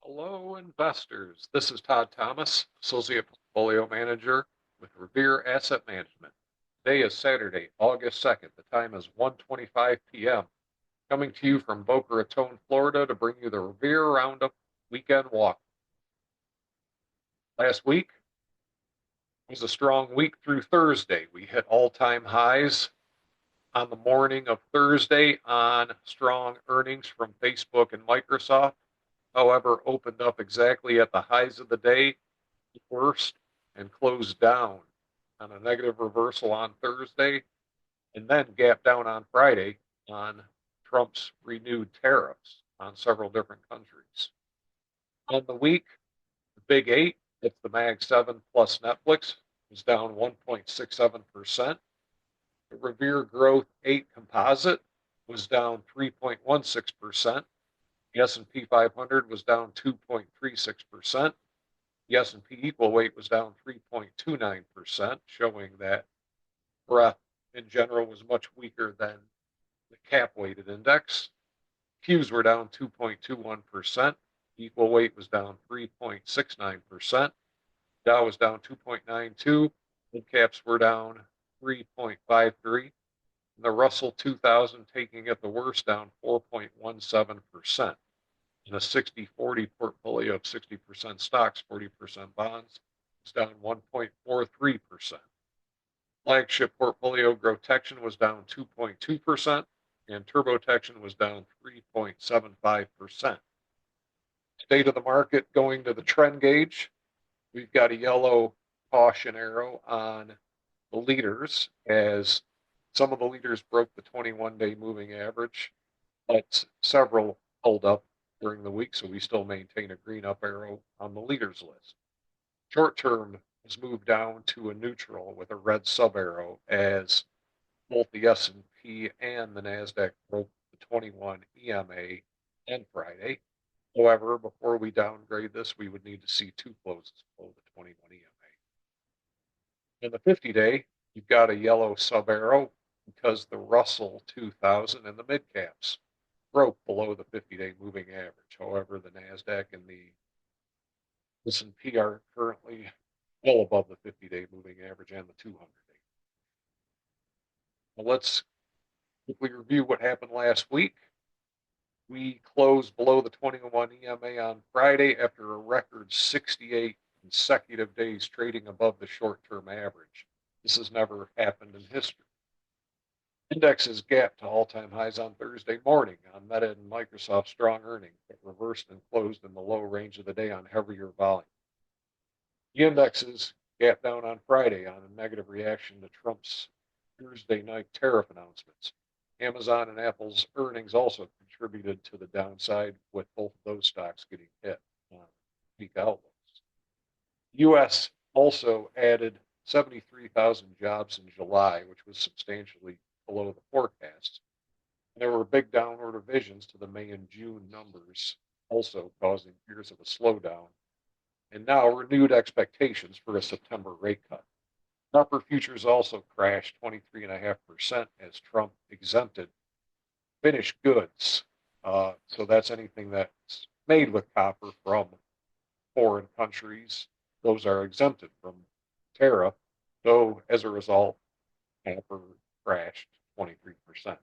Hello, investors. This is Todd Thomas, Associate Portfolio Manager with Revere Asset Management. Today is Saturday, August 2nd. The time is 1:25 p.m. Coming to you from Boca Raton, Florida to bring you the Revere Roundup Weekend Walk. Last week was a strong week through Thursday. We hit all-time highs on the morning of Thursday on strong earnings from Facebook and Microsoft. However, opened up exactly at the highs of the day, worst, and closed down on a negative reversal on Thursday, and then gapped down on Friday on Trump's renewed tariffs on several different countries. On the week, the Big Eight, it's the Mag 7 plus Netflix, was down 1.67%. The Revere Growth 8 Composite was down 3.16%. The S&P 500 was down 2.36%. The S&P equal weight was down 3.29%, showing that breadth in general was much weaker than the cap weighted index. Qs were down 2.21%. Equal weight was down 3.69%. Dow was down 2.92. Mid caps were down 3.53. The Russell 2000 taking it the worst, down 4.17%. In a 60-40 portfolio of 60% stocks, 40% bonds, it's down 1.43%. Flagship portfolio GROTECTION was down 2.2%, and TurboTection was down 3.75%. State of the market going to the trend gauge. We've got a yellow caution arrow on the leaders as some of the leaders broke the 21-day moving average, but several held up during the week, so we still maintain a green up arrow on the leaders list. Short term has moved down to a neutral with a red sub arrow as both the S&P and the NASDAQ broke the 21 EMA on Friday. However, before we downgrade this, we would need to see two closes below the 21 EMA. In the 50-day, you've got a yellow sub arrow because the Russell 2000 and the mid caps broke below the 50-day moving average. However, the NASDAQ and the S&P are currently well above the 50-day moving average and the 200-day. Now let's quickly review what happened last week. We closed below the 21 EMA on Friday after a record 68 consecutive days trading above the short-term average. This has never happened in history. Indexes gapped to all-time highs on Thursday morning on Meta and Microsoft strong earnings, but reversed and closed in the low range of the day on heavier volume. The indexes gapped down on Friday on a negative reaction to Trump's Thursday night tariff announcements. Amazon and Apple's earnings also contributed to the downside, with both of those stocks getting hit on weak outlooks. The U.S. also added 73,000 jobs in July, which was substantially below the forecasts. And there were big downward revisions to the May and June numbers, also causing fears of a slowdown, and now renewed expectations for a September rate cut. Copper futures also crashed 23.5% as Trump exempted finished goods. So that's anything that's made with copper from foreign countries. Those are exempted from tariff. So as a result, copper crashed 23%.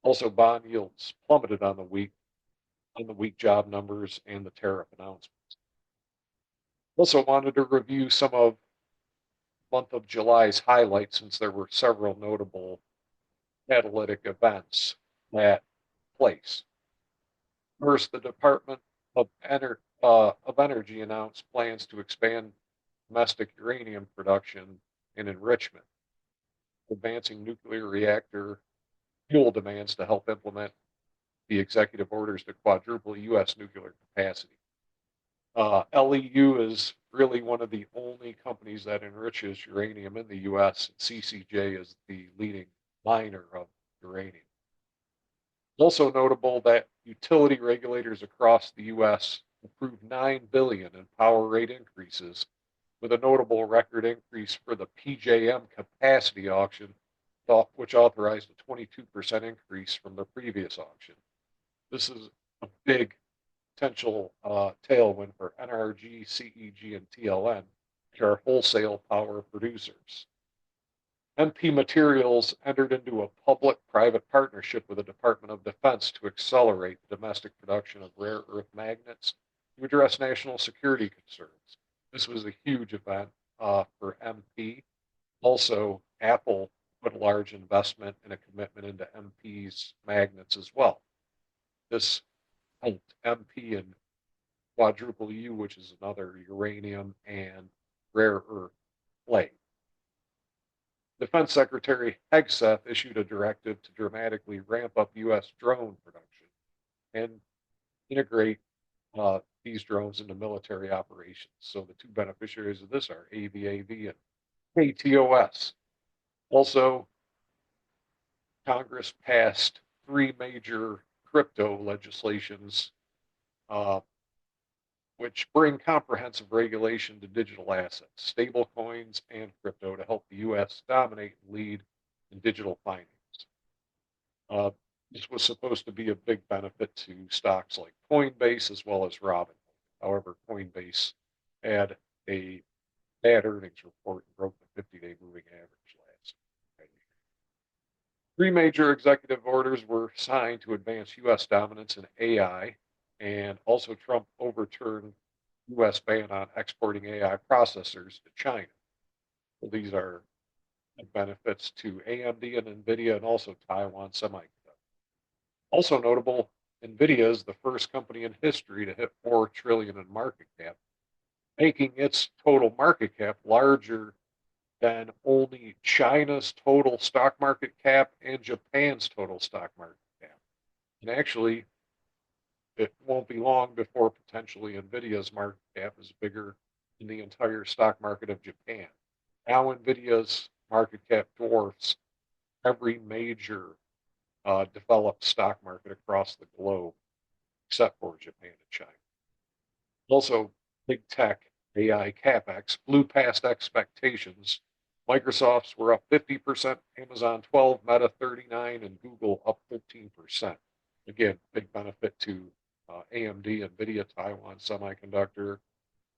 Also, bond yields plummeted on the weak job numbers and the tariff announcements. Also wanted to review some of month of July's highlights, since there were several notable catalytic events that place. First, the Department of Energy announced plans to expand domestic uranium production and enrichment, advancing nuclear reactor fuel demands to help implement the executive orders to quadruple U.S. nuclear capacity. LEU is really one of the only companies that enriches uranium in the U.S. CCJ is the leading miner of uranium. Also notable that utility regulators across the U.S. approved $9 billion in power rate increases, with a notable record increase for the PJM capacity auction, which authorized a 22% increase from the previous auction. This is a big potential tailwind for NRG, CEG, and TLN, which are wholesale power producers. MP Materials entered into a public-private partnership with the Department of Defense to accelerate the domestic production of rare earth magnets to address national security concerns. This was a huge event for MP. Also, Apple put a large investment and a commitment into MP's magnets as well. This helped MP and quadruple U, which is another uranium and rare earth play. Defense Secretary Hegseth issued a directive to dramatically ramp up U.S. drone production and integrate these drones into military operations. So the two beneficiaries of this are AVAV and KTOS. Also, Congress passed 3 major crypto legislations, which bring comprehensive regulation to digital assets, stable coins, and crypto to help the U.S. dominate and lead in digital finance. This was supposed to be a big benefit to stocks like Coinbase as well as Robinhood. However, Coinbase had a bad earnings report and broke the 50-day moving average last Friday. 3 major executive orders were signed to advance U.S. dominance in AI, and also Trump overturned U.S. ban on exporting AI processors to China. So these are benefits to AMD and NVIDIA and also Taiwan Semiconductor. Also notable, NVIDIA is the first company in history to hit 4 trillion in market cap, making its total market cap larger than only China's total stock market cap and Japan's total stock market cap. And actually, it won't be long before potentially NVIDIA's market cap is bigger than the entire stock market of Japan. Now NVIDIA's market cap dwarfs every major developed stock market across the globe, except for Japan and China. Also, big tech AI capex blew past expectations. Microsoft's were up 50%, Amazon 12%, Meta 39%, and Google up 15%. Again, big benefit to AMD, NVIDIA, Taiwan Semiconductor,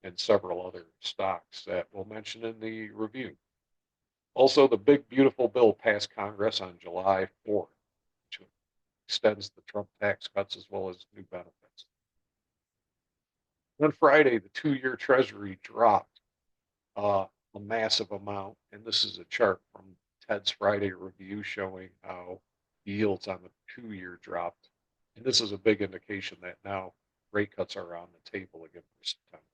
and several other stocks that we'll mention in the review. Also, the big, beautiful bill passed Congress on July 4th, which extends the Trump tax cuts as well as new benefits. On Friday, the 2-year Treasury dropped a massive amount, and this is a chart from Ted's Friday review showing how yields on the 2-year dropped. And this is a big indication that now rate cuts are on the table again for September.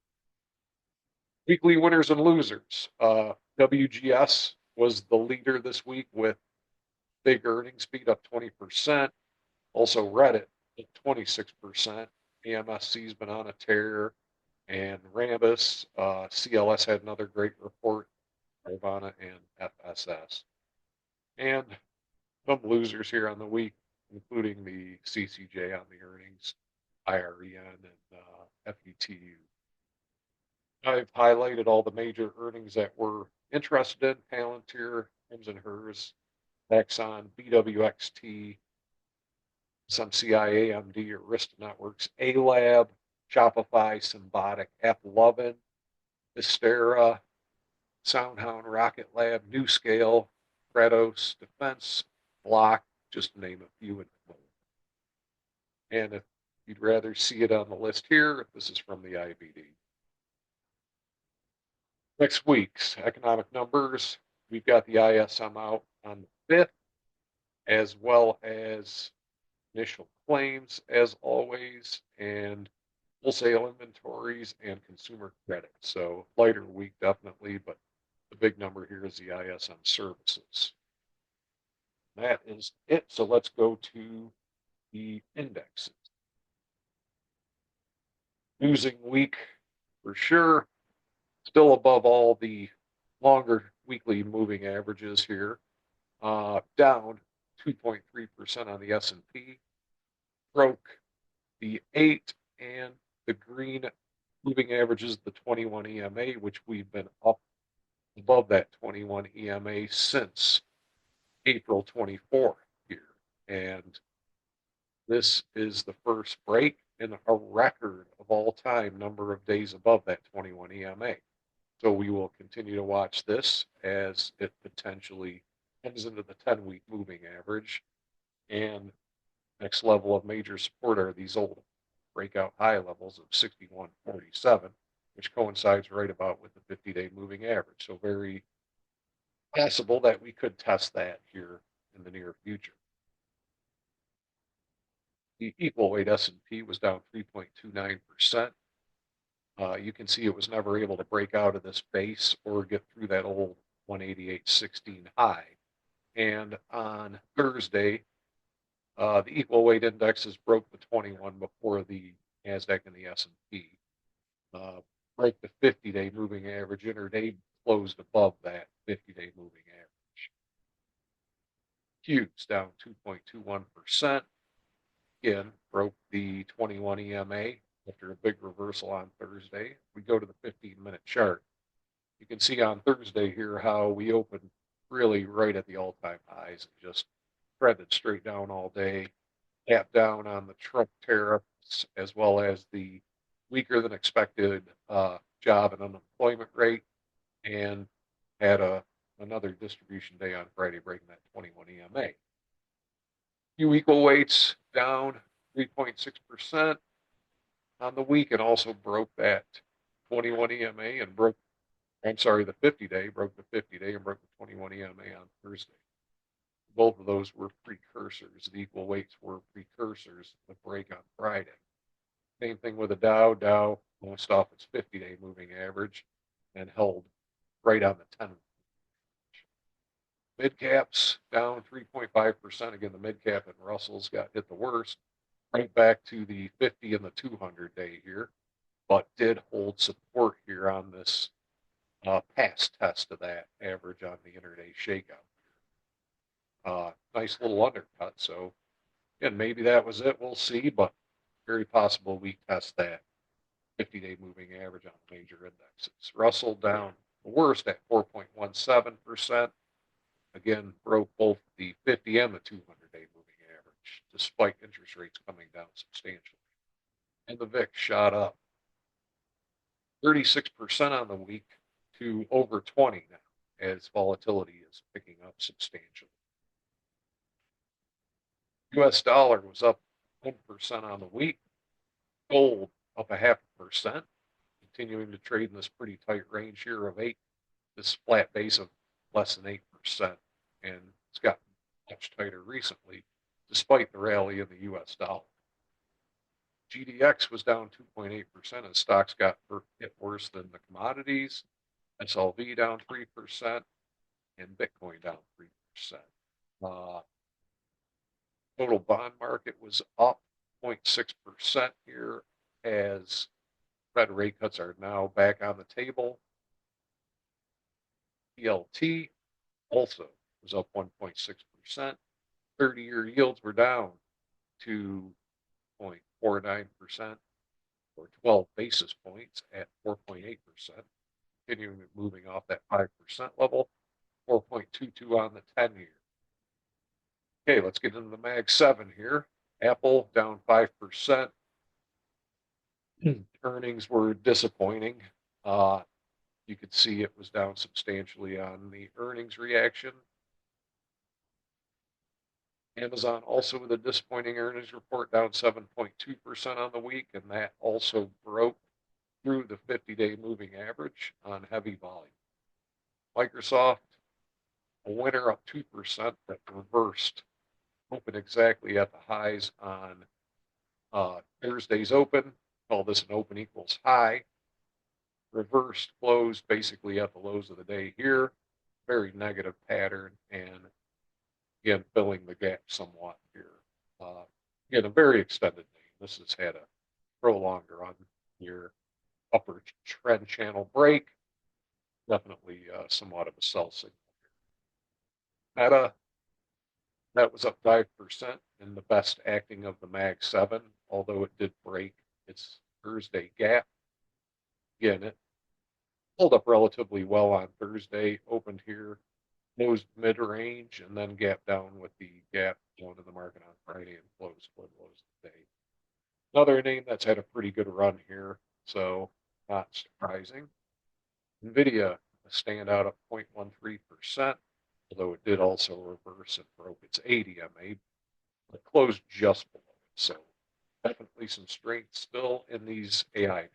Weekly winners and losers. WGS was the leader this week with big earnings beat up 20%. Also Reddit at 26%. AMSC's been on a tear. And Rambus, CLS had another great report. Carvana and FSS. And some losers here on the week, including the CCJ on the earnings, IREN, and FETU. I've highlighted all the major earnings that we're interested in: Palantir, Hims and Hers, Exxon, BWXT, some CIA, AMD, Arista Networks, A-Lab, Shopify, Symbotic, AppLovin, Vistera, SoundHound, Rocket Lab, NewScale, Kratos, Defense, Block, just to name a few. And if you'd rather see it on the list here, this is from the IBD. Next week's economic numbers, we've got the ISM out on the 5th, as well as initial claims, as always, and wholesale inventories and consumer credit. So lighter week, definitely, but the big number here is the ISM services. That is it. So let's go to the indexes. Losing week for sure. Still above all the longer weekly moving averages here. Down 2.3% on the S&P. Broke the 8 and the green moving averages, the 21 EMA, which we've been up above that 21 EMA since April 24th here. And this is the first break. and a record of all time number of days above that 21 EMA. So we will continue to watch this as it potentially comes into the 10-week moving average. And next level of major support are these old breakout high levels of 61.47, which coincides right about with the 50-day moving average. So very possible that we could test that here in the near future. The equal weight S&P was down 3.29%. You can see it was never able to break out of this base or get through that old 188.16 high. And on Thursday, the equal weight indexes broke the 21 before the NASDAQ and the S&P. Break the 50-day moving average. Intraday closed above that 50-day moving average. Q's down 2.21%. Again, broke the 21 EMA after a big reversal on Thursday. We go to the 15-minute chart. You can see on Thursday here how we opened really right at the all-time highs and just threaded straight down all day, tapped down on the Trump tariffs as well as the weaker than expected job and unemployment rate, and had another distribution day on Friday, breaking that 21 EMA. Few equal weights down 3.6% on the week, and also broke that 21 EMA and broke, I'm sorry, the 50-day, broke the 50-day and broke the 21 EMA on Thursday. Both of those were precursors. The equal weights were precursors to the break on Friday. Same thing with the Dow. Dow launched off its 50-day moving average and held right on the 10. Mid caps down 3.5%. Again, the mid cap and Russell's got hit the worst, right back to the 50 and the 200 day here, but did hold support here on this past test of that average on the intraday shakeout. Nice little undercut. So, again, maybe that was it. We'll see, but very possible we test that 50-day moving average on major indexes. Russell down the worst at 4.17%. Again, broke both the 50 and the 200-day moving average, despite interest rates coming down substantially. And the VIX shot up 36% on the week to over 20 now, as volatility is picking up substantially. U.S. dollar was up 1% on the week. Gold up 0.5%, continuing to trade in this pretty tight range here of 8, this flat base of less than 8%, and it's gotten much tighter recently, despite the rally in the U.S. dollar. GDX was down 2.8% as stocks got hit worse than the commodities. SLV down 3%, and Bitcoin down 3%. Total bond market was up 0.6% here as Fed rate cuts are now back on the table. PLT also was up 1.6%. 30-year yields were down 2.49%, or 12 basis points at 4.8%, continuing moving off that 5% level, 4.22 on the 10-year. Okay, let's get into the Mag 7 here. Apple down 5%. Earnings were disappointing. You could see it was down substantially on the earnings reaction. Amazon also with a disappointing earnings report, down 7.2% on the week, and that also broke through the 50-day moving average on heavy volume. Microsoft, a winner, up 2%, that reversed, open exactly at the highs on Thursday's open. Call this an open equals high. Reversed, closed basically at the lows of the day here. Very negative pattern, and again, filling the gap somewhat here. Again, a very extended name. This has had a prolonged run here. Upper trend channel break. Definitely somewhat of a sell signal here. Meta, that was up 5% in the best acting of the Mag 7, although it did break its Thursday gap. Again, it pulled up relatively well on Thursday, opened here, closed mid-range, and then gapped down with the gap going to the market on Friday and closed today. Another name that's had a pretty good run here, so not surprising. NVIDIA, a standout at 0.13%, although it did also reverse and broke its 80 MA, but closed just below it. So definitely some strength still in these AI names.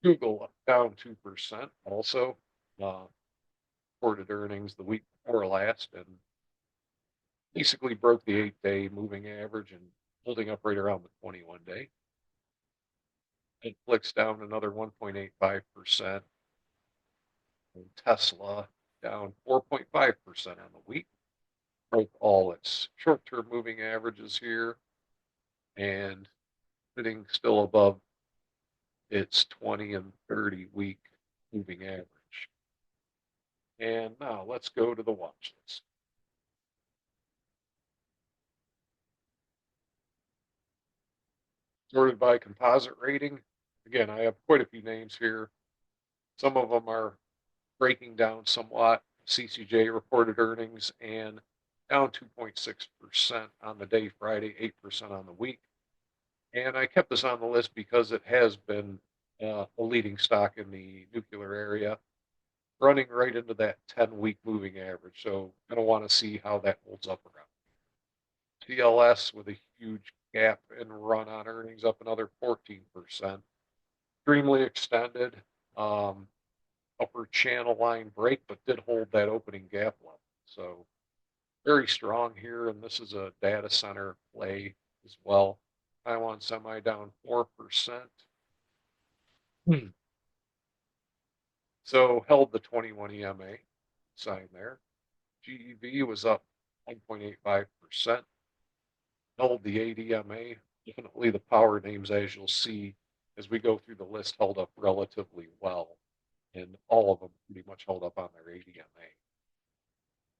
Google down 2% also. Reported earnings the week before last and basically broke the 8-day moving average and holding up right around the 21-day. Netflix down another 1.85%. And Tesla down 4.5% on the week. Broke all its short-term moving averages here and sitting still above its 20 and 30 week moving average. And now let's go to the watch list. Sorted by composite rating. Again, I have quite a few names here. Some of them are breaking down somewhat. CCJ reported earnings and down 2.6% on the day Friday, 8% on the week. And I kept this on the list because it has been a leading stock in the nuclear area, running right into that 10-week moving average. So I don't want to see how that holds up around. TLS with a huge gap and run on earnings up another 14%. Extremely extended upper channel line break, but did hold that opening gap level. So very strong here, and this is a data center play as well. Taiwan Semi down 4%. So held the 21 EMA sign there. GEV was up 1.85%. Held the 80 EMA. Definitely the power names, as you'll see as we go through the list, held up relatively well. And all of them pretty much held up on their 80 EMA.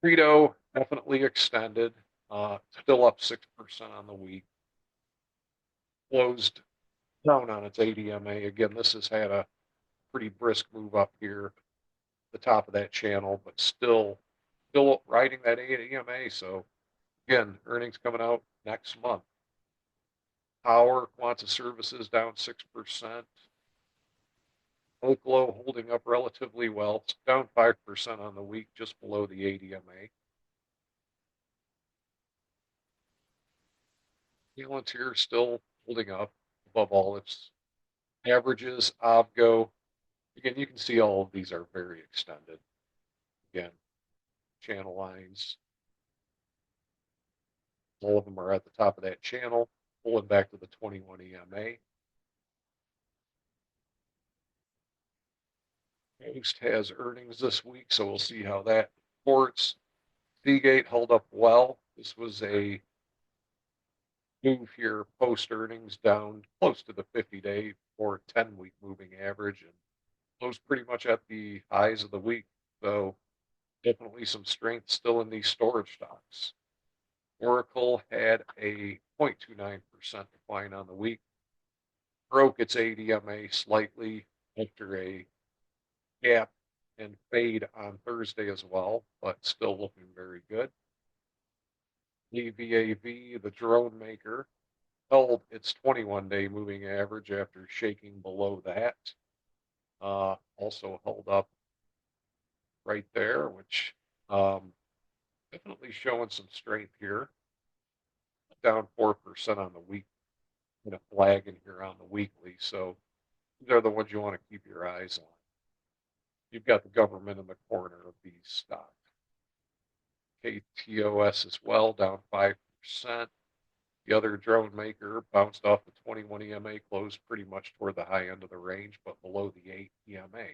Credo definitely extended, still up 6% on the week. Closed down on its 80 MA. Again, this has had a pretty brisk move up here, the top of that channel, but still riding that 80 MA. So again, earnings coming out next month. Power, Quanta Services down 6%. Oklo holding up relatively well, down 5% on the week, just below the 80 MA. Palantir still holding up above all its averages. Avgo, again, you can see all of these are very extended. Again, channel lines, all of them are at the top of that channel, pulling back to the 21 EMA. Most has earnings this week, so we'll see how that reports. Seagate held up well. This was a move here post earnings down close to the 50-day or 10-week moving average and closed pretty much at the highs of the week. So definitely some strength still in these storage stocks. Oracle had a 0.29% decline on the week, broke its 80 MA slightly after a gap and fade on Thursday as well, but still looking very good. EVAV, the drone maker, held its 21-day moving average after shaking below that. Also held up right there, which definitely showing some strength here. Down 4% on the week, and a flag in here on the weekly. So these are the ones you want to keep your eyes on. You've got the government in the corner of these stocks. KTOS as well, down 5%. The other drone maker bounced off the 21 EMA, closed pretty much toward the high end of the range, but below the 8 EMA.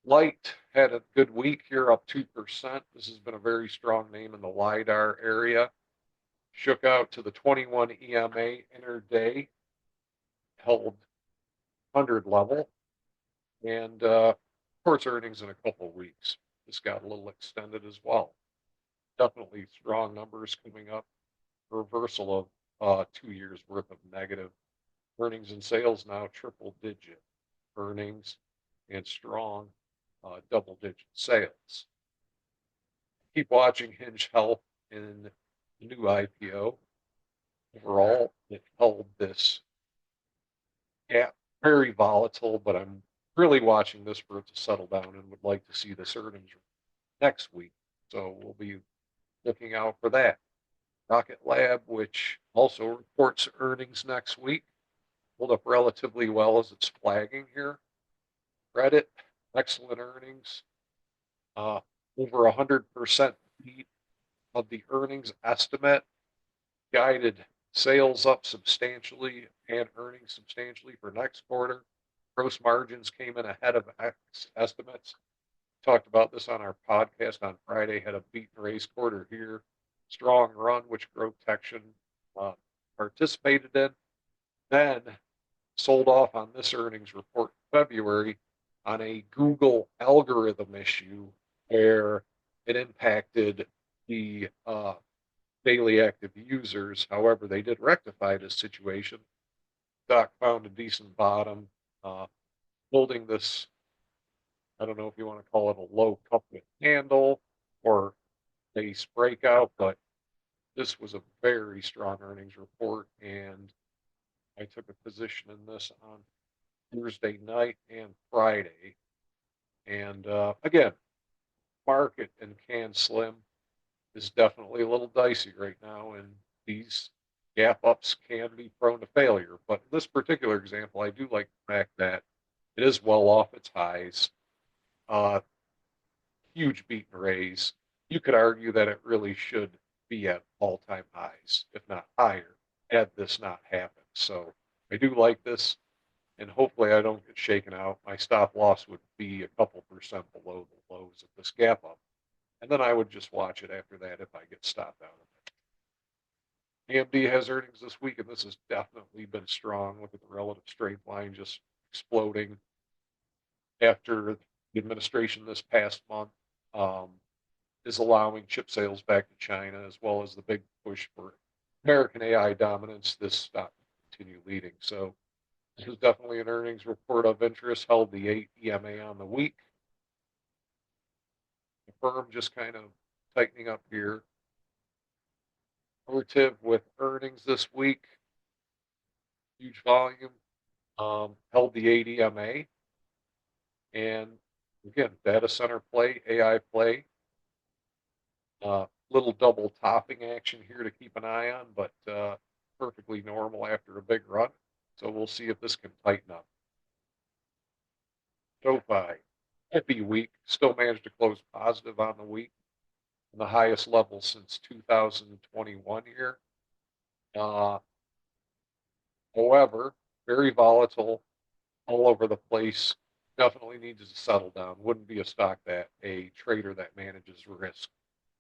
Light had a good week here, up 2%. This has been a very strong name in the LiDAR area. Shook out to the 21 EMA intraday, held 100 level, and of course earnings in a couple of weeks. This got a little extended as well. Definitely strong numbers coming up. Reversal of 2 years worth of negative earnings and sales, now triple digit earnings and strong double digit sales. Keep watching Hinge Health in the new IPO. overall, it held this gap very volatile, but I'm really watching this for it to settle down and would like to see this earnings next week. So we'll be looking out for that. Rocket Lab, which also reports earnings next week, hold up relatively well as it's flagging here. Reddit, excellent earnings, over 100% beat of the earnings estimate, guided sales up substantially and earnings substantially for next quarter. Gross margins came in ahead of estimates. Talked about this on our podcast on Friday, had a beat and raise quarter here. Strong run, which GROTECTION participated in. Then sold off on this earnings report in February on a Google algorithm issue where it impacted the daily active users. However, they did rectify this situation. Stock found a decent bottom, holding this, I don't know if you want to call it a low cup with handle or base breakout, but this was a very strong earnings report, and I took a position in this on Thursday night and Friday. And again, market and can slim is definitely a little dicey right now, and these gap ups can be prone to failure. But in this particular example, I do like the fact that it is well off its highs. Uh, Huge beat and raise. You could argue that it really should be at all-time highs, if not higher, had this not happened. So I do like this, and hopefully I don't get shaken out. My stop loss would be a couple percent below the lows of this gap up, and then I would just watch it after that if I get stopped out of it. AMD has earnings this week, and this has definitely been strong. Look at the relative strength line just exploding after the administration this past month is allowing chip sales back to China, as well as the big push for American AI dominance. This stock continue leading. So this is definitely an earnings report of interest. Held the 8 EMA on the week. The firm just kind of tightening up here. Relative with earnings this week, huge volume. Held the 8 EMA. And again, data center play, AI play. Little double topping action here to keep an eye on, but perfectly normal after a big run. So we'll see if this can tighten up. SoFi, happy week, still managed to close positive on the week, and the highest level since 2021 here. However, very volatile, all over the place. Definitely needs to settle down. Wouldn't be a stock that a trader that manages risk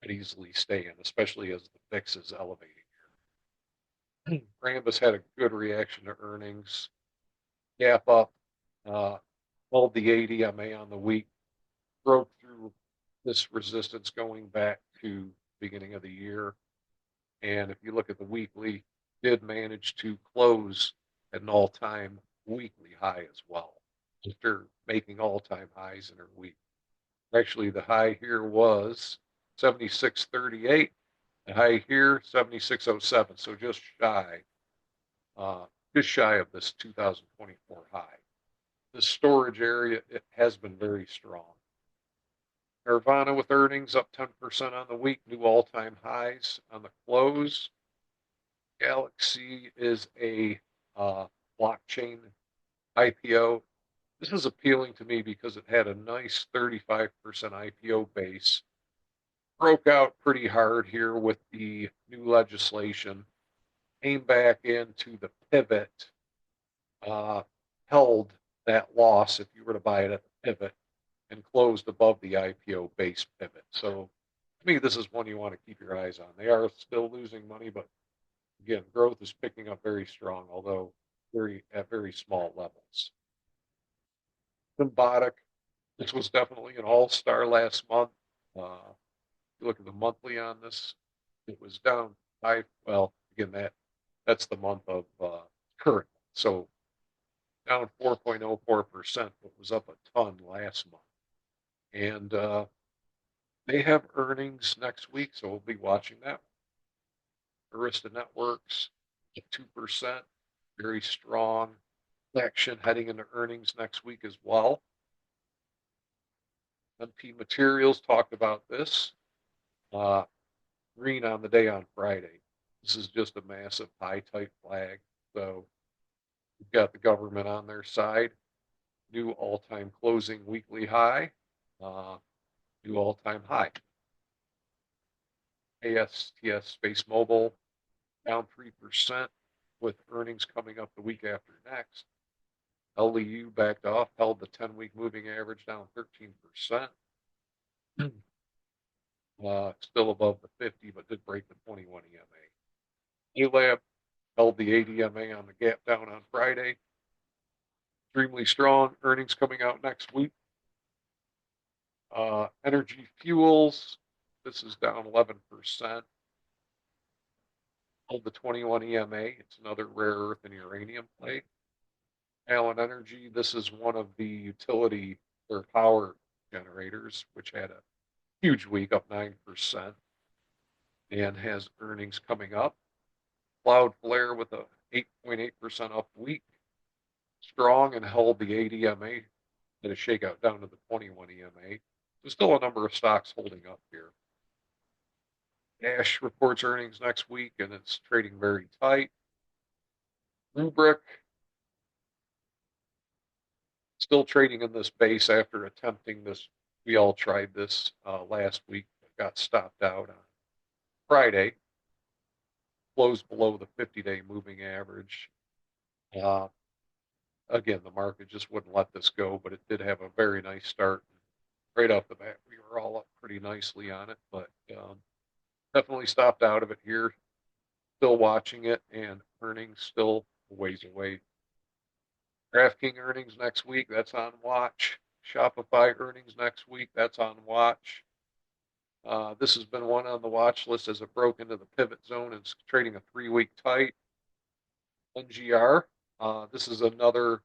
could easily stay in, especially as the VIX is elevating here. Rambus had a good reaction to earnings. Gap up, held the 8 EMA on the week, broke through this resistance going back to beginning of the year. And if you look at the weekly, did manage to close at an all-time weekly high as well, after making all-time highs in her week. Actually, the high here was 76.38. The high here, 76.07. So just shy of this 2024 high. The storage area, it has been very strong. Nirvana with earnings up 10% on the week, new all-time highs on the close. Galaxy is a blockchain IPO. This is appealing to me because it had a nice 35% IPO base. Broke out pretty hard here with the new legislation. Came back into the pivot, held that loss if you were to buy it at the pivot, and closed above the IPO base pivot. So to me, this is one you want to keep your eyes on. They are still losing money, but again, growth is picking up very strong, although at very small levels. Symbotic, this was definitely an all-star last month. You look at the monthly on this, it was down well, again, that's the month of current. So down 4.04%, but was up a ton last month. And they have earnings next week, so we'll be watching that. Arista Networks, 2%. Very strong action heading into earnings next week as well. MP Materials talked about this. Green on the day on Friday. This is just a massive high type flag. So we've got the government on their side. New all-time closing weekly high. New all-time high. ASTS Space Mobile down 3% with earnings coming up the week after next. LEU backed off, held the 10-week moving average down 13%. Still above the 50, but did break the 21 EMA. A-Lab held the 80 EMA on the gap down on Friday. Extremely strong earnings coming out next week. Energy Fuels, this is down 11%. Hold the 21 EMA. It's another rare earth and uranium play. Allen Energy, this is one of the utility or power generators, which had a huge week, up 9%, and has earnings coming up. Cloudflare with a 8.8% up week. Strong and held the 80 EMA. Did a shakeout down to the 21 EMA. There's still a number of stocks holding up here. Ash reports earnings next week, and it's trading very tight. Rubric still trading in this base after attempting this. We all tried this last week. Got stopped out on Friday. Closed below the 50-day moving average. Again, the market just wouldn't let this go, but it did have a very nice start. Right off the bat, we were all up pretty nicely on it, but definitely stopped out of it here. Still watching it, and earnings still a ways away. DraftKings earnings next week, that's on watch. Shopify earnings next week, that's on watch. This has been one on the watch list as it broke into the pivot zone. It's trading a 3-week tight. NGR, this is another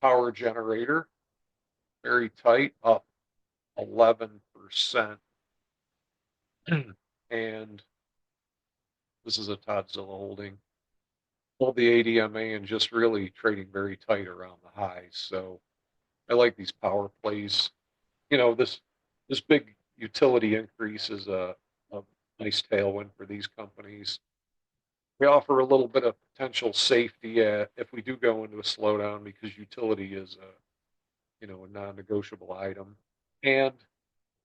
power generator. Very tight, up 11%. And this is a Toddzilla holding. Hold the 80 EMA and just really trading very tight around the highs. So I like these power plays. You know, this big utility increase is a nice tailwind for these companies. We offer a little bit of potential safety if we do go into a slowdown, because utility is a non-negotiable item, and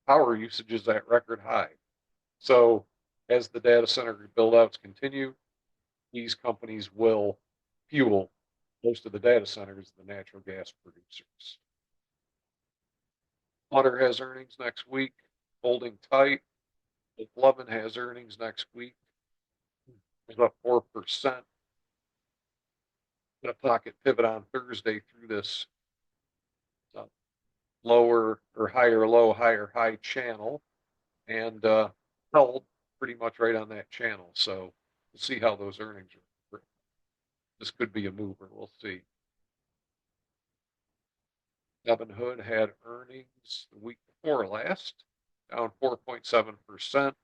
power usage is at record high. So as the data center build-outs continue, these companies will fuel most of the data centers, the natural gas producers. Water has earnings next week, holding tight. Lovin has earnings next week. It's up 4%. Got a pocket pivot on Thursday through this lower or higher low, higher high channel, and held pretty much right on that channel. So we'll see how those earnings are. This could be a mover. We'll see. Devin Hood had earnings the week before last, down 4.7%.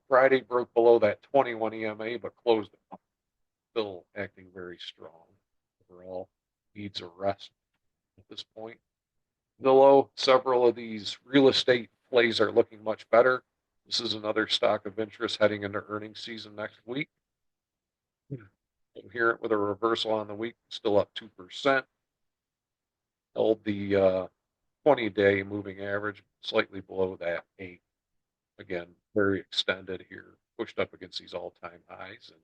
Friday broke below that 21 EMA, but closed up. Still acting very strong overall. Needs a rest at this point. Zillow, several of these real estate plays are looking much better. This is another stock of interest heading into earnings season next week. Here with a reversal on the week, still up 2%. Held the 20-day moving average slightly below that 8. Again, very extended here, pushed up against these all-time highs, and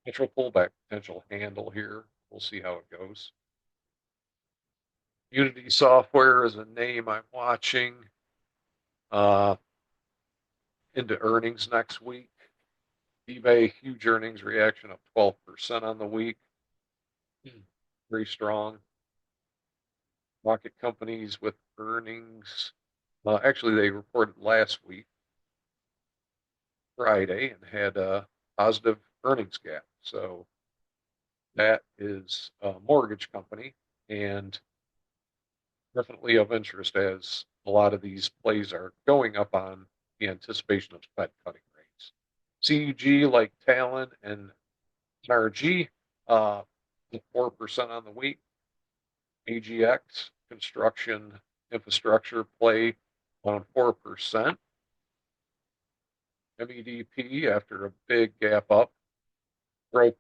potential pullback, potential handle here. We'll see how it goes. Unity Software is a name I'm watching into earnings next week. eBay, huge earnings reaction, up 12% on the week. Very strong. Rocket companies with earnings. Actually, they reported last week, Friday, and had a positive earnings gap. So that is a mortgage company, and definitely of interest, as a lot of these plays are going up on the anticipation of Fed cutting rates. CUG like Talon and NRG, 4% on the week. AGX, construction infrastructure play, on 4%. MEDP, after a big gap up, broke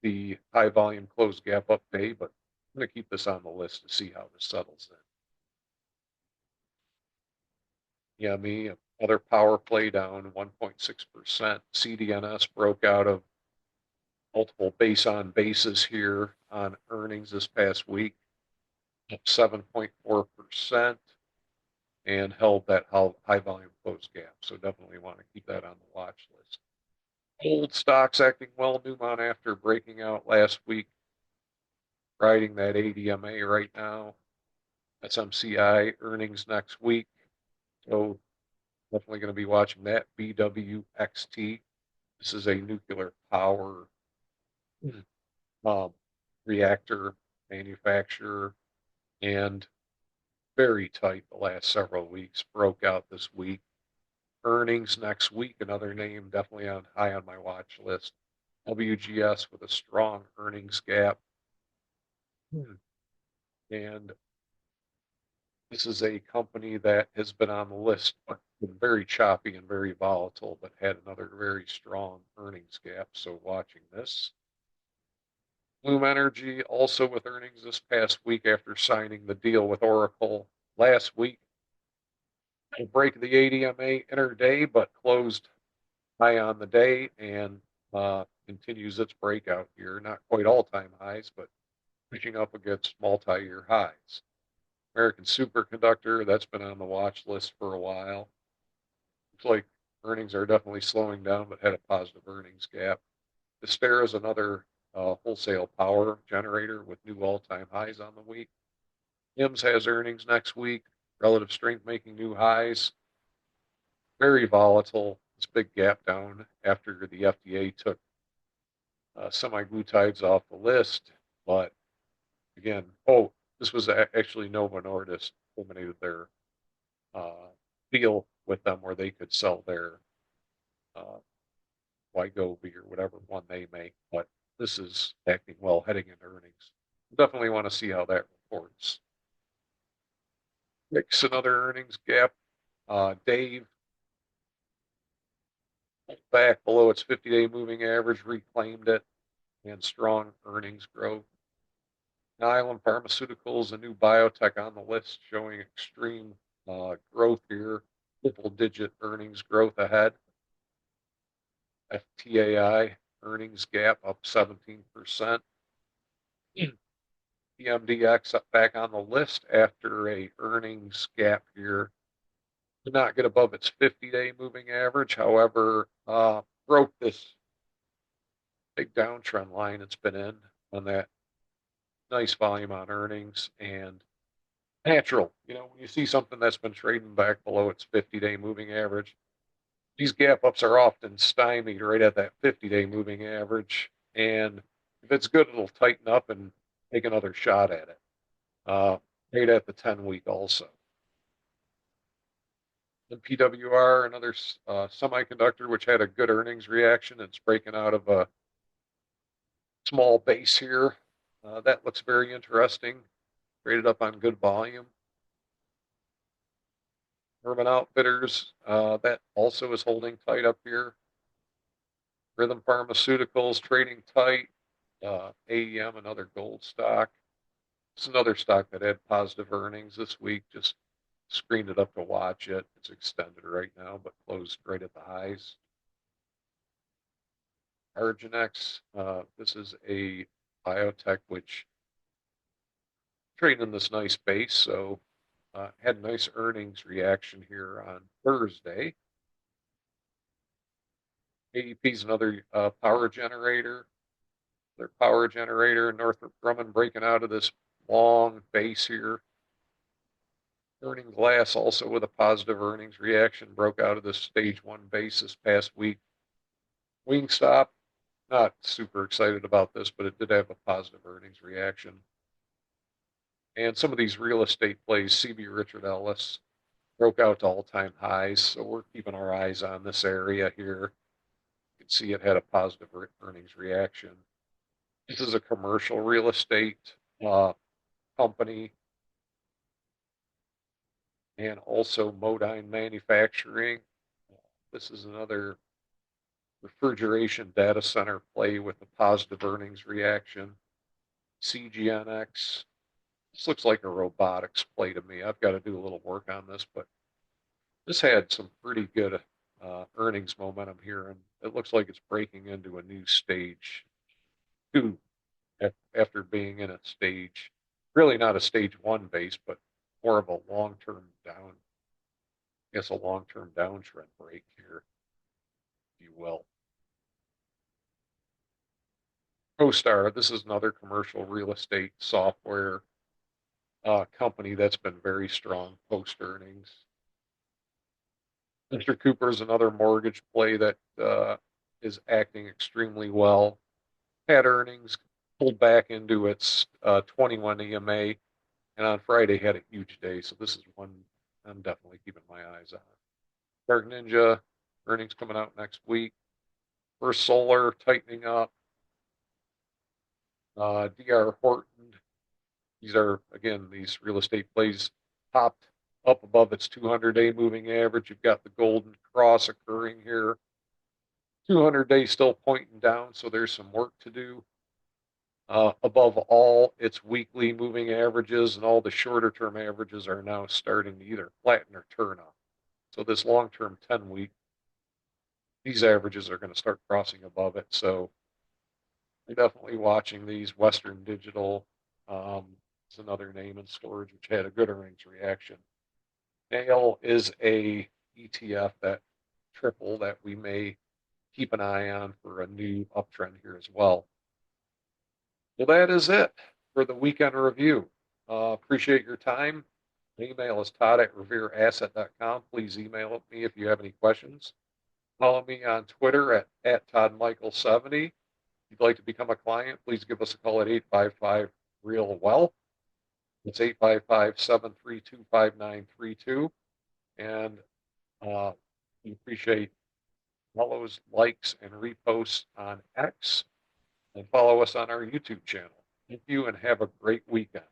the high volume closed gap up day, but I'm going to keep this on the list to see how this settles in. Yeah, me, other power play down 1.6%. CDNS broke out of multiple base on bases here on earnings this past week, up 7.4%, and held that high volume closed gap. So definitely want to keep that on the watch list. Gold stocks acting well. Newmont, after breaking out last week, riding that ADMA right now. SMCI earnings next week. So definitely going to be watching that. BWXT. This is a nuclear power reactor manufacturer, and very tight the last several weeks. Broke out this week. Earnings next week. Another name definitely high on my watch list. WGS with a strong earnings gap. And this is a company that has been on the list, but been very choppy and very volatile, but had another very strong earnings gap. So watching this. Bloom Energy also with earnings this past week after signing the deal with Oracle last week. Will break the ADMA intraday, but closed high on the day and continues its breakout here. Not quite all-time highs, but reaching up against multi-year highs. American Superconductor, that's been on the watch list for a while. Looks like earnings are definitely slowing down, but had a positive earnings gap. Vistara is another wholesale power generator with new all-time highs on the week. IMS has earnings next week. Relative strength making new highs. Very volatile. It's a big gap down after the FDA took semi-glutides off the list. But again, this was actually Novo Nordisk eliminated their deal with them where they could sell their Wegovy or whatever one they make. But this is acting well heading into earnings. Definitely want to see how that reports. Mix another earnings gap. Dave back below its 50-day moving average, reclaimed it, and strong earnings growth. Island Pharmaceuticals, a new biotech on the list, showing extreme growth here, triple-digit earnings growth ahead. FTAI earnings gap up 17%. PMDX up back on the list after a earnings gap here. Did not get above its 50-day moving average. However, broke this big downtrend line it's been in on that nice volume on earnings and natural. When you see something that's been trading back below its 50-day moving average, these gap ups are often stymied right at that 50-day moving average. And if it's good, it'll tighten up and take another shot at it. Right at the 10-week also. And PWR, another semiconductor, which had a good earnings reaction. It's breaking out of a small base here. That looks very interesting. Traded up on good volume. Urban Outfitters, that also is holding tight up here. Rhythm Pharmaceuticals trading tight. AEM, another gold stock. It's another stock that had positive earnings this week. Just screened it up to watch it. It's extended right now, but closed right at the highs. Arginex, this is a biotech which trading in this nice base, so had a nice earnings reaction here on Thursday. AEP is another power generator. Their power generator, Northrop Grumman breaking out of this long base here. Earning Glass also with a positive earnings reaction, broke out of this stage 1 base this past week. Wingstop, not super excited about this, but it did have a positive earnings reaction. And some of these real estate plays, CB Richard Ellis, broke out to all-time highs, so we're keeping our eyes on this area here. can see it had a positive earnings reaction. This is a commercial real estate company, and also Modine Manufacturing. This is another refrigeration data center play with a positive earnings reaction. CGNX. This looks like a robotics play to me. I've got to do a little work on this, but this had some pretty good earnings momentum here, and it looks like it's breaking into a new stage two after being in a stage, really not a stage one base, but more of a long-term down, I guess a long-term downtrend break here, if you will. CoStar, this is another commercial real estate software company that's been very strong post earnings. Mr. Cooper is another mortgage play that is acting extremely well. Had earnings, pulled back into its 21 EMA, and on Friday had a huge day. So this is one I'm definitely keeping my eyes on. Dark Ninja, earnings coming out next week. First Solar tightening up. DR Horton. These are, again, these real estate plays popped up above its 200-day moving average. You've got the golden cross occurring here. 200-day still pointing down, so there's some work to do. Above all, its weekly moving averages and all the shorter term averages are now starting to either flatten or turn up. So this long-term 10-week, these averages are going to start crossing above it. So I'm definitely watching these. Western Digital is another name in storage, which had a good earnings reaction. Nail is a ETF that triple that we may keep an eye on for a new uptrend here as well. Well, that is it for the weekend review. Appreciate your time. Email is todd@revereasset.com. Please email me if you have any questions. Follow me on Twitter at ToddMichael70. If you'd like to become a client, please give us a call at 855-REAL-WEALTH. It's 855-732-5932. And we appreciate follows, likes, and reposts on X, and follow us on our YouTube channel. Thank you and have a great weekend.